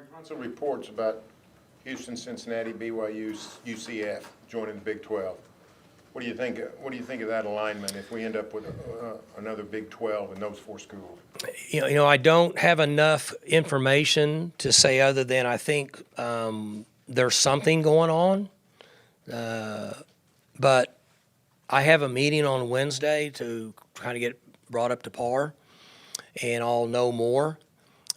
Mike, lots of reports about Houston, Cincinnati, BYU, UCF joining the Big 12. What do you think? What do you think of that alignment if we end up with another Big 12 in those four schools? I don't have enough information to say other than I think there's something going on. But I have a meeting on Wednesday to kind of get brought up to par, and I'll know more.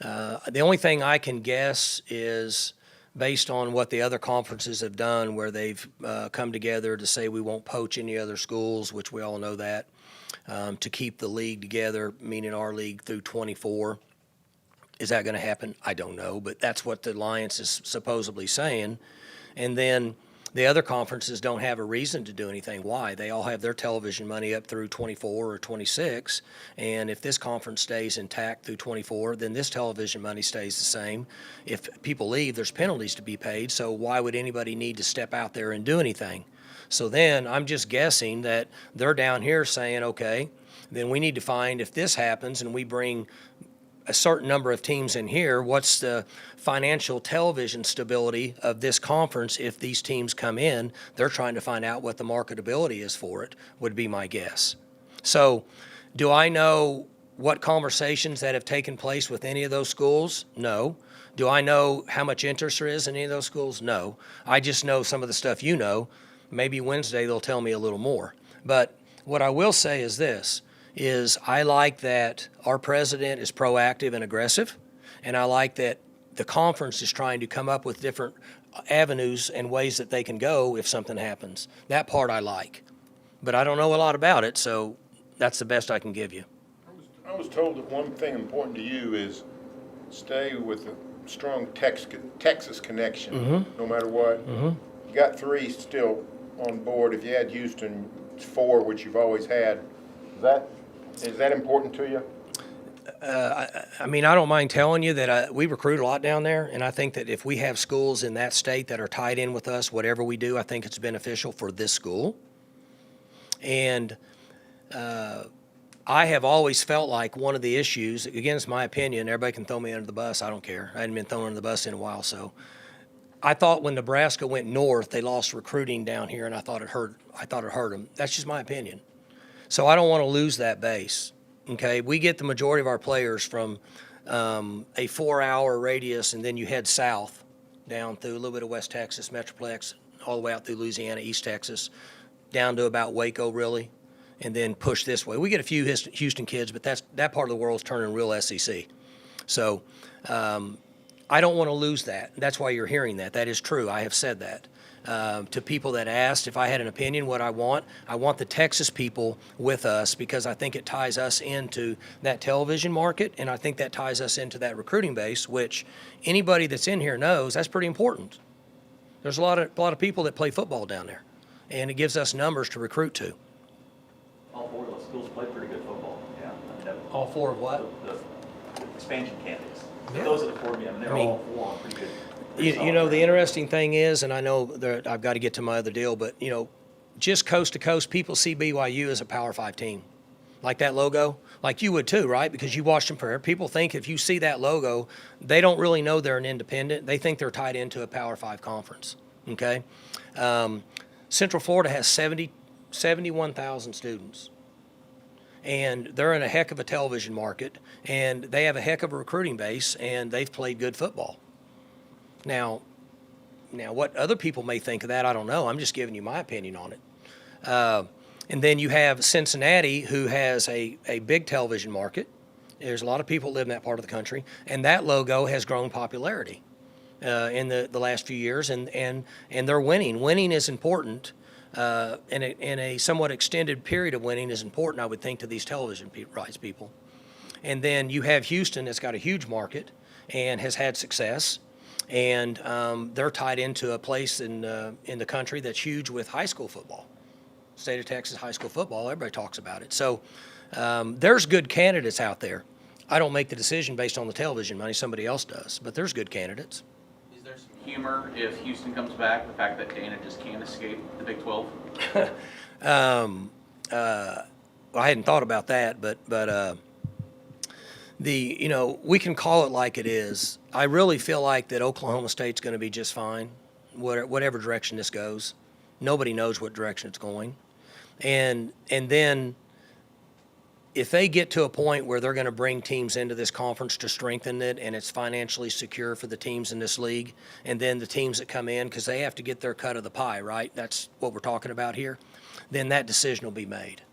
The only thing I can guess is based on what the other conferences have done, where they've come together to say we won't poach any other schools, which we all know that, to keep the league together, meaning our league through 24. Is that going to happen? I don't know, but that's what the Alliance is supposedly saying. And then the other conferences don't have a reason to do anything. Why? They all have their television money up through 24 or 26, and if this conference stays intact through 24, then this television money stays the same. If people leave, there's penalties to be paid, so why would anybody need to step out there and do anything? So then I'm just guessing that they're down here saying, okay, then we need to find, if this happens and we bring a certain number of teams in here, what's the financial television stability of this conference if these teams come in? They're trying to find out what the marketability is for it, would be my guess. So do I know what conversations that have taken place with any of those schools? No. Do I know how much interest there is in any of those schools? No. I just know some of the stuff you know. Maybe Wednesday they'll tell me a little more. But what I will say is this, is I like that our president is proactive and aggressive, and I like that the conference is trying to come up with different avenues and ways that they can go if something happens. That part I like. But I don't know a lot about it, so that's the best I can give you. I was told that one thing important to you is stay with a strong Texas connection, no matter what. You got 3 still on board. If you had Houston, it's 4, which you've always had. Is that important to you? I mean, I don't mind telling you that we recruit a lot down there, and I think that if we have schools in that state that are tied in with us, whatever we do, I think it's beneficial for this school. And I have always felt like one of the issues, again, it's my opinion, everybody can throw me under the bus, I don't care. I hadn't been thrown under the bus in a while, so. I thought when Nebraska went north, they lost recruiting down here, and I thought it hurt them. That's just my opinion. So I don't want to lose that base, okay? We get the majority of our players from a 4-hour radius, and then you head south down through a little bit of West Texas, Metroplex, all the way out through Louisiana, East Texas, down to about Waco, really, and then push this way. We get a few Houston kids, but that part of the world's turning real SEC. So I don't want to lose that. That's why you're hearing that. That is true. I have said that. To people that asked if I had an opinion what I want the Texas people with us because I think it ties us into that television market, and I think that ties us into that recruiting base, which anybody that's in here knows that's pretty important. There's a lot of people that play football down there, and it gives us numbers to recruit to. All 4 of those schools play pretty good football. Yeah. I mean, All 4 of what? The expansion candidates. Yeah. Those are the 4. I mean, they're all 4 on pretty good. You know, the interesting thing is, and I know that I've got to get to my other deal, but, just coast to coast, people see BYU as a Power 5 team. Like that logo, like you would too, right? Because you watched them forever. People think if you see that logo, they don't really know they're an independent. They think they're tied into a Power 5 conference, okay? Central Florida has 71,000 students. And they're in a heck of a television market, and they have a heck of a recruiting base, and they've played good football. Now, what other people may think of that, I don't know. I'm just giving you my opinion on it. And then you have Cincinnati, who has a big television market. There's a lot of people that live in that part of the country, and that logo has grown popularity in the last few years, and they're winning. Winning is important, and a somewhat extended period of winning is important, I would think, to these television rights people. And then you have Houston that's got a huge market and has had success. And they're tied into a place in the country that's huge with high school football. State of Texas high school football, everybody talks about it. So there's good candidates out there. I don't make the decision based on the television money, somebody else does, but there's good candidates. Is there some humor if Houston comes back, the fact that Dana just can't escape the Big 12? Well, I hadn't thought about that, but we can call it like it is. I really feel like that Oklahoma State's going to be just fine, whatever direction this goes. Nobody knows what direction it's going. And then if they get to a point where they're going to bring teams into this conference to strengthen it and it's financially secure for the teams in this league, and then the teams that come in, because they have to get their cut of the pie, right? That's what we're talking about here. Then that decision will be made.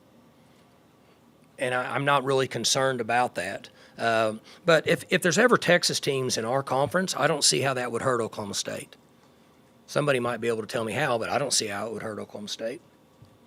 And I'm not really concerned about that. But if there's ever Texas teams in our conference, I don't see how that would hurt Oklahoma State. Somebody might be able to tell me how, but I don't see how it would hurt Oklahoma State.